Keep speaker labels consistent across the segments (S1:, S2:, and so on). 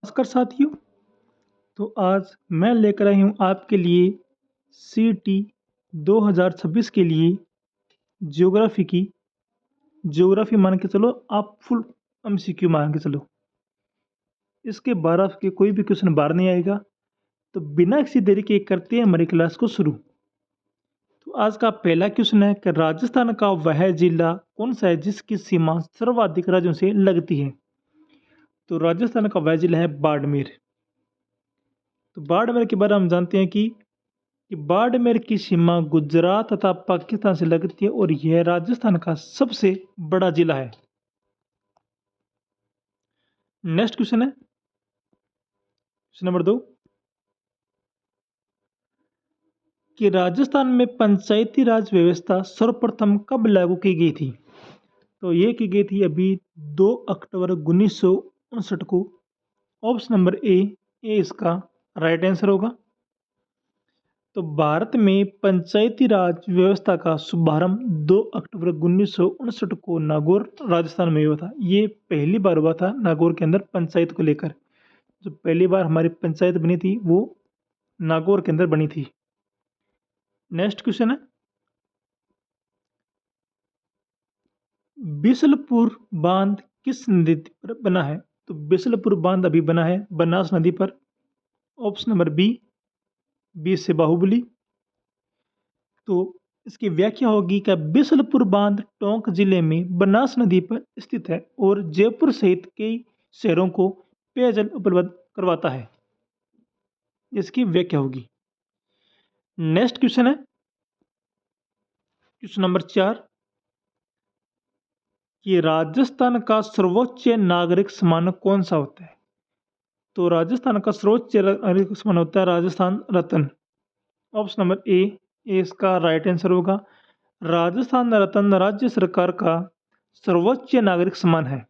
S1: नमस्कार साथियों। तो आज मैं लेकर आई हूँ आपके लिए सीटी 2026 के लिए ज्योग्राफी की ज्योग्राफी मान के चलो, आप फुल एमसीक्यू मान के चलो। इसके 12 के कोई भी क्वेश्चन बाहर नहीं आएगा। तो बिना किसी देरी के करते हैं हमारी क्लास को शुरू। तो आज का पहला क्वेश्चन है कि राजस्थान का वह जिला कौन सा है जिसकी सीमा सर्वाधिक राज्यों से लगती है। तो राजस्थान का वह जिला है बाड़मेर। तो बाड़मेर के बारे में हम जानते हैं कि बाड़मेर की सीमा गुजरात तथा पाकिस्तान से लगती है और यह राजस्थान का सबसे बड़ा जिला है। नेक्स्ट क्वेश्चन है क्वेश्चन नंबर 2 कि राजस्थान में पंचायती राज व्यवस्था सर्वप्रथम कब लागू की गई थी। तो ये की गई थी अभी 2 अक्टूबर 1959 को। ऑप्शन नंबर ए इसका राइट आंसर होगा। तो भारत में पंचायती राज व्यवस्था का शुभारंभ 2 अक्टूबर 1959 को नागौर राजस्थान में हुआ था। ये पहली बार हुआ था नागौर के अंदर पंचायत को लेकर। जो पहली बार हमारी पंचायत बनी थी वो नागौर के अंदर बनी थी। नेक्स्ट क्वेश्चन है बिसलपुर बांध किस नदी पर बना है। तो बिसलपुर बांध अभी बना है बनास नदी पर। ऑप्शन नंबर बी से बाहुबली। तो इसकी व्याख्या होगी कि बिसलपुर बांध टोंक जिले में बनास नदी पर स्थित है और जयपुर सहित कई शहरों को पेयजल उपलब्ध करवाता है। इसकी व्याख्या होगी। नेक्स्ट क्वेश्चन है क्वेश्चन नंबर 4 कि राजस्थान का सर्वोच्च नागरिक सम्मान कौन सा होता है। तो राजस्थान का सर्वोच्च नागरिक सम्मान होता है राजस्थान रत्न। ऑप्शन नंबर ए इसका राइट आंसर होगा। राजस्थान रत्न राज्य सरकार का सर्वोच्च नागरिक सम्मान है।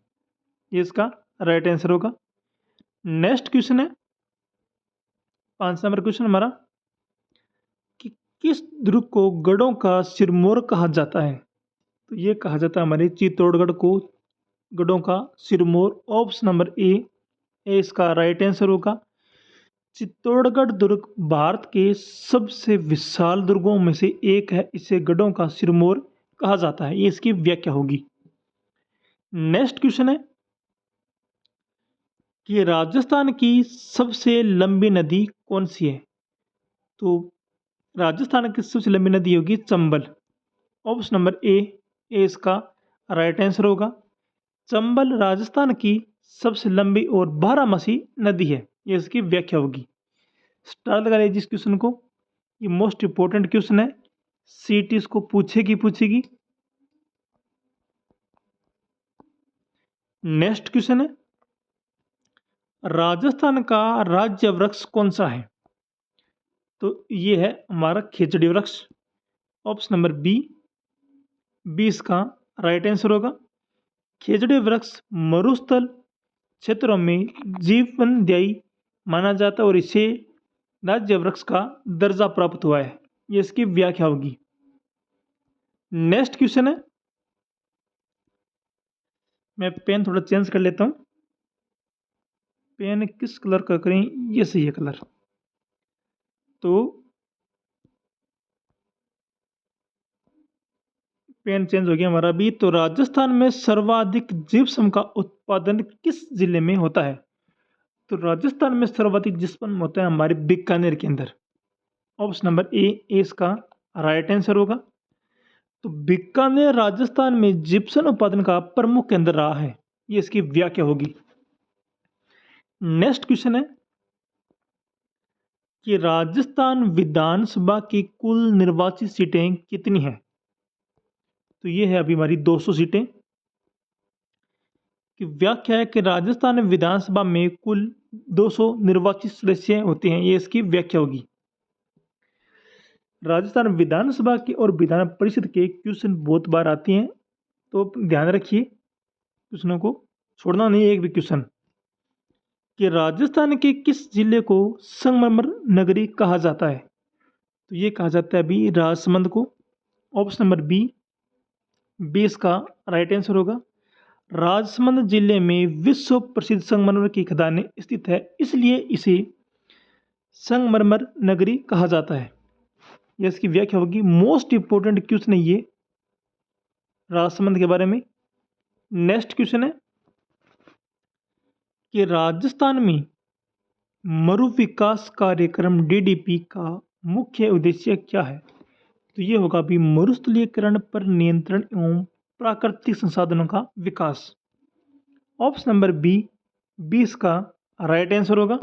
S1: ये इसका राइट आंसर होगा। नेक्स्ट क्वेश्चन है 5 नंबर क्वेश्चन हमारा कि किस दुर्ग को गढ़ों का सिरमौर कहा जाता है। तो ये कहा जाता है हमारे चित्तौड़गढ़ को गढ़ों का सिरमौर। ऑप्शन नंबर ए इसका राइट आंसर होगा। चित्तौड़गढ़ दुर्ग भारत के सबसे विशाल दुर्गों में से एक है। इसे गढ़ों का सिरमौर कहा जाता है। ये इसकी व्याख्या होगी। नेक्स्ट क्वेश्चन है कि राजस्थान की सबसे लंबी नदी कौन सी है। तो राजस्थान की सबसे लंबी नदी होगी चंबल। ऑप्शन नंबर ए इसका राइट आंसर होगा। चंबल राजस्थान की सबसे लंबी और बारहमासी नदी है। ये इसकी व्याख्या होगी। स्टार लगा लीजिए इस क्वेश्चन को। ये मोस्ट इंपॉर्टेंट क्वेश्चन है। सीटी इसको पूछेगी। नेक्स्ट क्वेश्चन है राजस्थान का राज्य वृक्ष कौन सा है। तो ये है हमारा खेजड़ी वृक्ष। ऑप्शन नंबर बी इसका राइट आंसर होगा। खेजड़ी वृक्ष मरुस्थल क्षेत्रों में जीवनदायी माना जाता है और इसे राज्य वृक्ष का दर्जा प्राप्त हुआ है। ये इसकी व्याख्या होगी। नेक्स्ट क्वेश्चन है मैं पेन थोड़ा चेंज कर लेता हूँ। पेन किस कलर का करें, ये सही है कलर। तो पेन चेंज हो गया हमारा भी। तो राजस्थान में सर्वाधिक जिप्सम का उत्पादन किस जिले में होता है। तो राजस्थान में सर्वाधिक जिप्सम होता है हमारे बीकानेर के अंदर। ऑप्शन नंबर ए इसका राइट आंसर होगा। तो बीकानेर राजस्थान में जिप्सम उत्पादन का प्रमुख केंद्र रहा है। ये इसकी व्याख्या होगी। नेक्स्ट क्वेश्चन है कि राजस्थान विधानसभा की कुल निर्वाचित सीटें कितनी हैं। तो ये है अभी हमारी 200 सीटें की व्याख्या है कि राजस्थान विधानसभा में कुल 200 निर्वाचित सदस्य होते हैं। ये इसकी व्याख्या होगी। राजस्थान विधानसभा के और विधान परिषद के क्वेश्चन बहुत बार आते हैं, तो ध्यान रखिए क्वेश्चनों को, छोड़ना नहीं एक भी क्वेश्चन। कि राजस्थान के किस जिले को संगमरमर नगरी कहा जाता है। तो ये कहा जाता है अभी राजसमंद को। ऑप्शन नंबर बी इसका राइट आंसर होगा। राजसमंद जिले में विश्व प्रसिद्ध संगमरमर की खदानें स्थित है, इसलिए इसे संगमरमर नगरी कहा जाता है। यह इसकी व्याख्या होगी। मोस्ट इंपोर्टेंट क्वेश्चन है ये राजसमंद के बारे में। नेक्स्ट क्वेश्चन है कि राजस्थान में मरु विकास कार्यक्रम डीडीपी का मुख्य उद्देश्य क्या है? तो ये होगा भी मरुस्थलीकरण पर नियंत्रण एवं प्राकृतिक संसाधनों का विकास। ऑप्शन नंबर बी 20 का राइट आंसर होगा।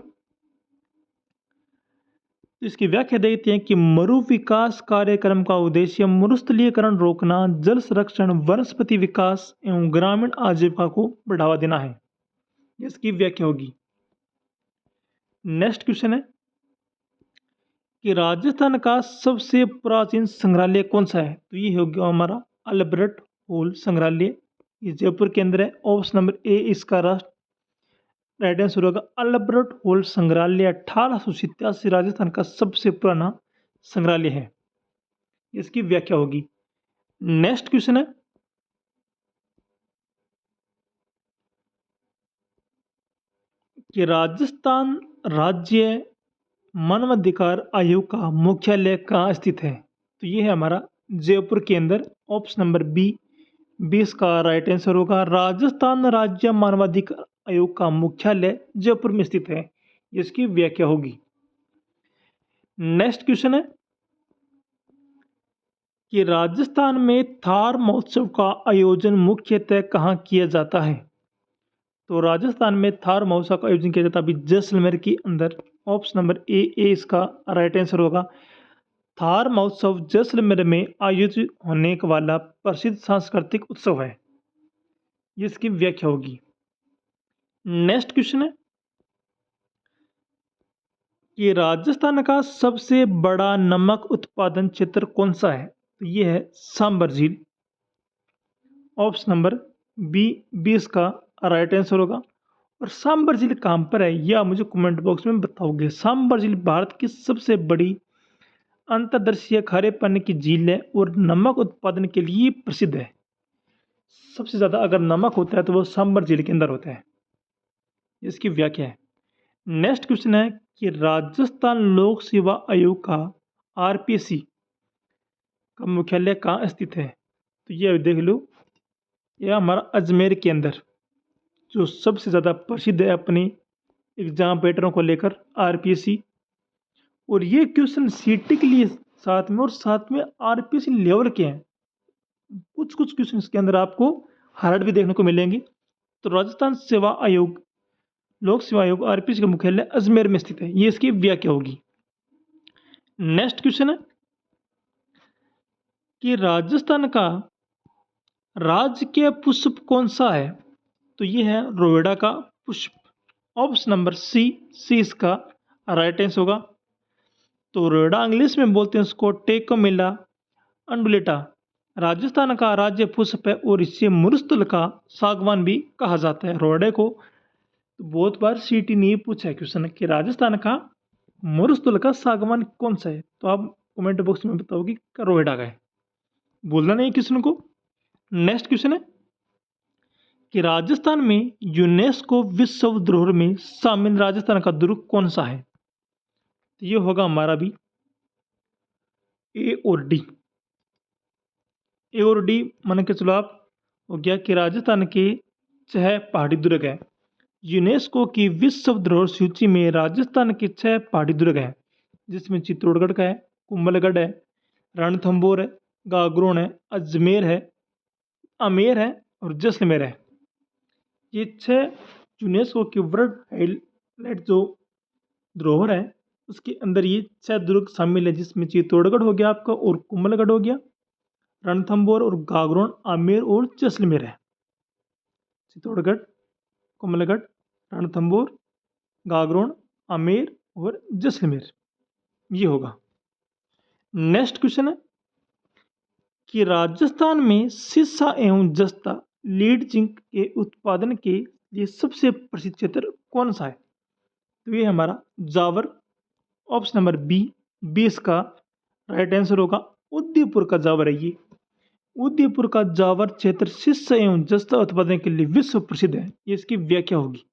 S1: तो इसकी व्याख्या देखते हैं कि मरु विकास कार्यक्रम का उद्देश्य मरुस्थलीकरण रोकना, जल संरक्षण, वनस्पति विकास एवं ग्रामीण आजीविका को बढ़ावा देना है। इसकी व्याख्या होगी। नेक्स्ट क्वेश्चन है कि राजस्थान का सबसे प्राचीन संग्रहालय कौन सा है? तो ये होगा हमारा अल्बर्ट हॉल संग्रहालय, ये जयपुर के अंदर है। ऑप्शन नंबर ए इसका राइट आंसर होगा। अल्बर्ट हॉल संग्रहालय 1887 राजस्थान का सबसे पुराना संग्रहालय है। इसकी व्याख्या होगी। नेक्स्ट क्वेश्चन है कि राजस्थान राज्य मानवाधिकार आयोग का मुख्यालय कहाँ स्थित है? तो ये है हमारा जयपुर के अंदर। ऑप्शन नंबर बी 20 का राइट आंसर होगा। राजस्थान राज्य मानवाधिकार आयोग का मुख्यालय जयपुर में स्थित है। इसकी व्याख्या होगी। नेक्स्ट क्वेश्चन है कि राजस्थान में थार महोत्सव का आयोजन मुख्यतः कहाँ किया जाता है? तो राजस्थान में थार महोत्सव का आयोजन किया जाता है अभी जैसलमेर के अंदर। ऑप्शन नंबर ए इसका राइट आंसर होगा। थार महोत्सव जैसलमेर में आयोजित होने वाला प्रसिद्ध सांस्कृतिक उत्सव है। इसकी व्याख्या होगी। नेक्स्ट क्वेश्चन है कि राजस्थान का सबसे बड़ा नमक उत्पादन क्षेत्र कौन सा है? तो ये है सांबर झील। ऑप्शन नंबर बी 20 का राइट आंसर होगा। और सांबर झील कहाँ पर है यह मुझे कमेंट बॉक्स में बताओगे। सांबर झील भारत की सबसे बड़ी अंतर्देशीय खारे पानी की झील है और नमक उत्पादन के लिए प्रसिद्ध है। सबसे ज़्यादा अगर नमक होता है तो वो सांबर झील के अंदर होता है। इसकी व्याख्या है। नेक्स्ट क्वेश्चन है कि राजस्थान लोक सेवा आयोग का आरपीसी का मुख्यालय कहाँ स्थित है? तो ये देख लो, यह हमारा अजमेर के अंदर, जो सबसे ज़्यादा प्रसिद्ध है अपनी एग्जाम पैटर्नों को लेकर आरपीसी। और ये क्वेश्चन सीटी के लिए साथ में और साथ में आरपीसी लेवल के हैं। कुछ कुछ क्वेश्चन के अंदर आपको हार्ड भी देखने को मिलेंगे। तो राजस्थान सेवा आयोग लोक सेवा आयोग आरपीसी का मुख्यालय अजमेर में स्थित है। ये इसकी व्याख्या होगी। नेक्स्ट क्वेश्चन है कि राजस्थान का राजकीय पुष्प कौन सा है? तो ये है रोवेडा का पुष्प। ऑप्शन नंबर सी इसका राइट आंसर होगा। तो रोवेडा इंग्लिश में बोलते हैं उसको टेकोमिला अंडुलेटा। राजस्थान का राज्य पुष्प है और इसे मरुस्थल का सागवान भी कहा जाता है। रोवेडा को तो बहुत बार सीटी ने पूछा है क्वेश्चन कि राजस्थान का मरुस्थल का सागवान कौन सा है? तो आप कमेंट बॉक्स में बताओगे कि रोवेडा का है। बोलना नहीं क्वेश्चन को। नेक्स्ट क्वेश्चन है कि राजस्थान में यूनेस्को विश्व धरोहर में शामिल राजस्थान का दुर्ग कौन सा है? तो ये होगा हमारा भी ए और डी। ए और डी मान के चलो आप हो गया कि राजस्थान के 6 पहाड़ी दुर्ग हैं। यूनेस्को की विश्व धरोहर सूची में राजस्थान के 6 पहाड़ी दुर्ग हैं, जिसमें चित्तौड़गढ़ का है, कुंभलगढ़ है, रणथंभौर है, गागरोन है, अजमेर है, आमेर है और जैसलमेर है। ये 6 यूनेस्को की वर्ल्ड हेरिटेज जो धरोहर है उसके अंदर ये 6 दुर्ग शामिल है, जिसमें चित्तौड़गढ़ हो गया आपका और कुंभलगढ़ हो गया, रणथंभौर और गागरोन, आमेर और जैसलमेर है। चित्तौड़गढ़, कुंभलगढ़, रणथंभौर, गागरोन, आमेर और जैसलमेर ये होगा। नेक्स्ट क्वेश्चन है कि राजस्थान में सीसा एवं जस्ता लीड जिंक के उत्पादन के लिए सबसे प्रसिद्ध क्षेत्र कौन सा है? तो ये हमारा जावर। ऑप्शन नंबर बी 20 का राइट आंसर होगा। उदयपुर का जावर है ये। उदयपुर का जावर क्षेत्र शीश एवं जस्ता उत्पादन के लिए विश्व प्रसिद्ध है। ये इसकी व्याख्या होगी।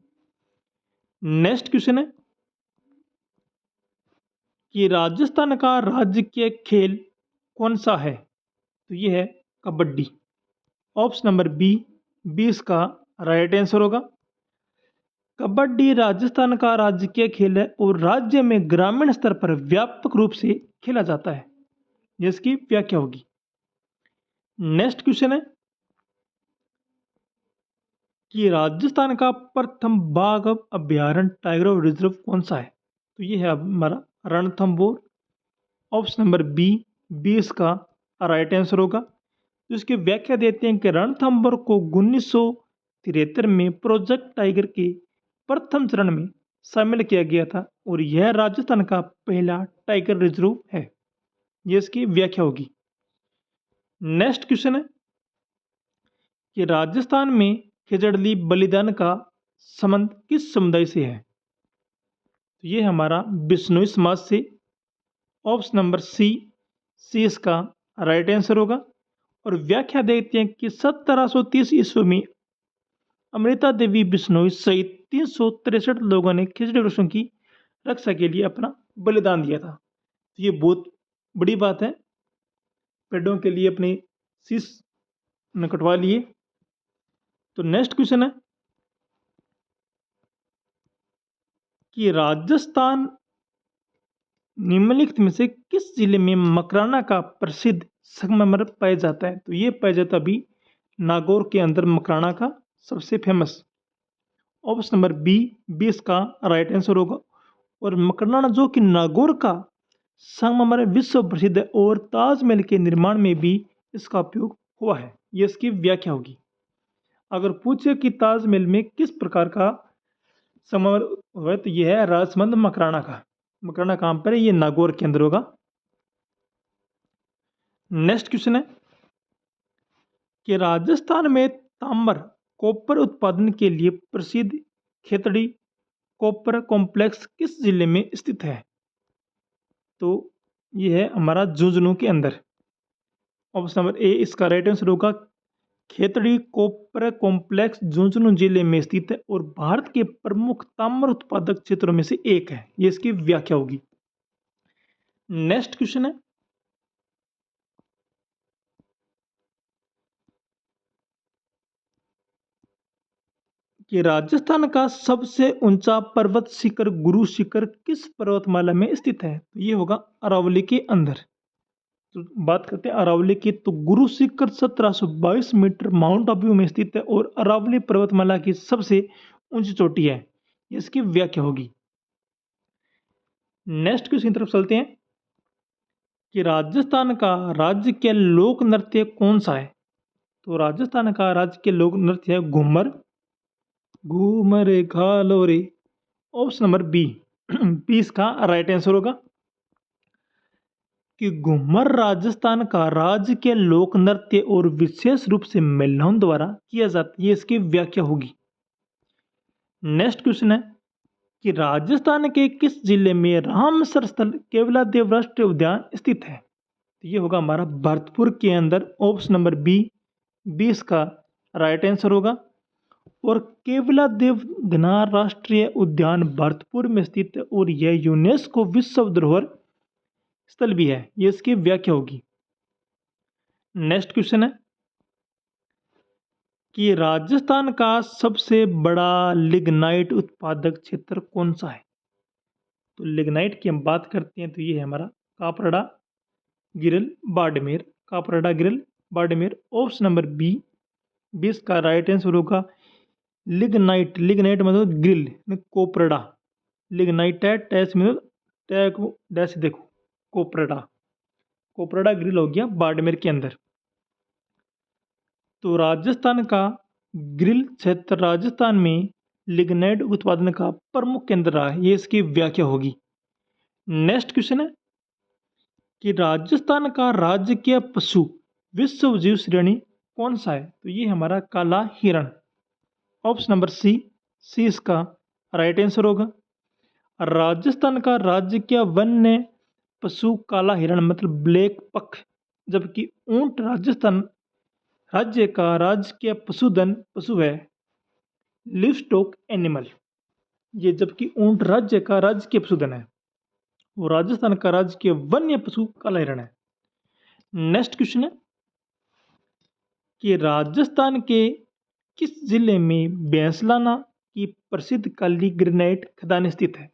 S1: नेक्स्ट क्वेश्चन है कि राजस्थान का राजकीय खेल कौन सा है? तो ये है कबड्डी। ऑप्शन नंबर बी इसका राइट आंसर होगा। कबड्डी राजस्थान का राजकीय खेल है और राज्य में ग्रामीण स्तर पर व्यापक रूप से खेला जाता है। जिसकी व्याख्या होगी। नेक्स्ट क्वेश्चन है कि राजस्थान का प्रथम बाघ अभ्यारण्य टाइगर रिजर्व कौन सा है? तो ये है हमारा रणथंभौर। ऑप्शन नंबर बी इसका राइट आंसर होगा। तो इसकी व्याख्या देते हैं कि रणथंभौर को 1973 में प्रोजेक्ट टाइगर के प्रथम चरण में शामिल किया गया था और यह राजस्थान का पहला टाइगर रिजर्व है। ये इसकी व्याख्या होगी। नेक्स्ट क्वेश्चन है कि राजस्थान में खिजड़ली बलिदान का संबंध किस समुदाय से है? तो ये हमारा बिश्नोई समाज से। ऑप्शन नंबर सी इसका राइट आंसर होगा। और व्याख्या देते हैं कि 1730 ईस्वी में अमृता देवी बिश्नोई सहित 363 लोगों ने खिचड़ी वृक्षों की रक्षा के लिए अपना बलिदान दिया था। तो ये बहुत बड़ी बात है। पेड़ों के लिए अपने शीश न कटवा लिए। तो नेक्स्ट क्वेश्चन है कि राजस्थान निम्नलिखित में से किस जिले में मकराना का प्रसिद्ध संगमरमर पाया जाता है? तो ये पाया जाता अभी नागौर के अंदर मकराना का सबसे फेमस। ऑप्शन नंबर बी इसका राइट आंसर होगा। और मकराना जो कि नागौर का संगमरमर विश्व प्रसिद्ध है और ताजमहल के निर्माण में भी इसका उपयोग हुआ है। ये इसकी व्याख्या होगी। अगर पूछे कि ताजमहल में किस प्रकार का संगमरमर हुआ है तो यह है राजमंद मकराना का। मकराना कहाँ पर है? ये नागौर के अंदर होगा। नेक्स्ट क्वेश्चन है कि राजस्थान में तांबर कॉपर उत्पादन के लिए प्रसिद्ध खेतड़ी कॉपर कॉम्प्लेक्स किस जिले में स्थित है? तो यह है हमारा झुंझुनू के अंदर। ऑप्शन नंबर ए इसका राइट आंसर होगा। खेतड़ी कॉपर कॉम्प्लेक्स झुंझुनू जिले में स्थित है और भारत के प्रमुख ताम्र उत्पादक क्षेत्रों में से एक है। ये इसकी व्याख्या होगी। नेक्स्ट क्वेश्चन है कि राजस्थान का सबसे ऊंचा पर्वत शिखर गुरु शिखर किस पर्वतमाला में स्थित है? तो ये होगा अरावली के अंदर। तो बात करते हैं अरावली की। तो गुरु शिखर 1722 मीटर माउंट आबू में स्थित है और अरावली पर्वतमाला की सबसे ऊंची चोटी है। इसकी व्याख्या होगी। नेक्स्ट क्वेश्चन की तरफ चलते हैं कि राजस्थान का राज्य के लोक नृत्य कौन सा है? तो राजस्थान का राज्य के लोक नृत्य है घूमर। घूमर घालो रे। ऑप्शन नंबर बी इसका राइट आंसर होगा कि घूमर राजस्थान का राज्य के लोक नृत्य और विशेष रूप से महिलाओं द्वारा किया जाता है। इसकी व्याख्या होगी। नेक्स्ट क्वेश्चन है कि राजस्थान के किस जिले में रामसर स्थल केवलादेव राष्ट्रीय उद्यान स्थित है? तो ये होगा हमारा भरतपुर के अंदर। ऑप्शन नंबर बी इसका राइट आंसर होगा। और केवलादेव घना राष्ट्रीय उद्यान भरतपुर में स्थित है और यह यूनेस्को विश्व धरोहर स्थल भी है। ये इसकी व्याख्या होगी। नेक्स्ट क्वेश्चन है कि राजस्थान का सबसे बड़ा लिग्नाइट उत्पादक क्षेत्र कौन सा है? तो लिग्नाइट की हम बात करते हैं तो ये है हमारा कापरड़ा गिरल बाड़मेर। कापरड़ा गिरल बाड़मेर। ऑप्शन नंबर बी इसका राइट आंसर होगा। लिग्नाइट मतलब ग्रिल कोपरड़ा। लिग्नाइट टैस मतलब टैग डैश देखो कोपरड़ा ग्रिल हो गया बाड़मेर के अंदर। तो राजस्थान का ग्रिल क्षेत्र राजस्थान में लिग्नाइट उत्पादन का प्रमुख केंद्र रहा है। ये इसकी व्याख्या होगी। नेक्स्ट क्वेश्चन है कि राजस्थान का राजकीय पशु विश्व जीव श्रेणी कौन सा है? तो ये हमारा काला हिरण। ऑप्शन नंबर सी इसका राइट आंसर होगा। राजस्थान का राजकीय वन्य पशु काला हिरण मतलब ब्लैक पख, जबकि ऊंट राजस्थान राज्य का राजकीय पशुधन पशु है। लिव स्टॉक एनिमल, ये जबकि ऊंट राज्य का राजकीय पशुधन है। वो राजस्थान का राजकीय वन्य पशु काला हिरण है। नेक्स्ट क्वेश्चन है कि राजस्थान के किस जिले में बैंसलाना की प्रसिद्ध काली ग्रेनाइट खदान स्थित है?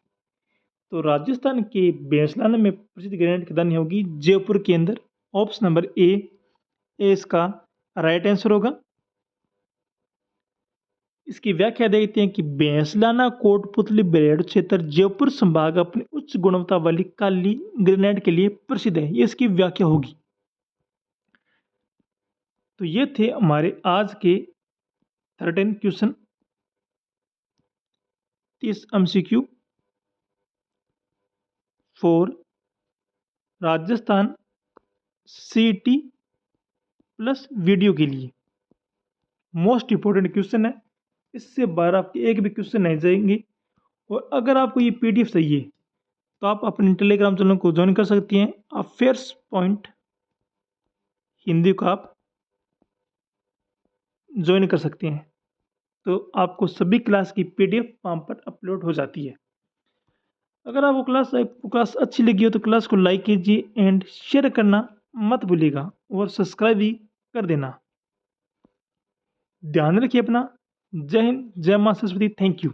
S1: तो राजस्थान के बैंसलाना में प्रसिद्ध ग्रेनाइट खदान होगी जयपुर के अंदर। ऑप्शन नंबर ए इसका राइट आंसर होगा। इसकी व्याख्या देखते हैं कि बैंसलाना कोटपुतली बेल्ट क्षेत्र जयपुर संभाग अपनी उच्च गुणवत्ता वाली काली ग्रेनाइट के लिए प्रसिद्ध है। ये इसकी व्याख्या होगी। तो ये थे हमारे आज के 13 question, 30 MCQ for Rajasthan CT plus video के लिए। मोस्ट इंपॉर्टेंट क्वेश्चन है, इससे बाहर आपके एक भी क्वेश्चन नहीं जाएंगे। और अगर आपको ये PDF चाहिए तो आप अपने टेलीग्राम चैनल को ज्वाइन कर सकती हैं। अफेयर्स पॉइंट हिंदी को आप ज्वाइन कर सकते हैं, तो आपको सभी क्लास की PDF वहाँ पर अपलोड हो जाती है। अगर आपको क्लास अच्छी लगी हो तो क्लास को लाइक कीजिए एंड शेयर करना मत भूलिएगा और सब्सक्राइब भी कर देना। ध्यान रखिए अपना। जय हिंद, जय मां सरस्वती। Thank you.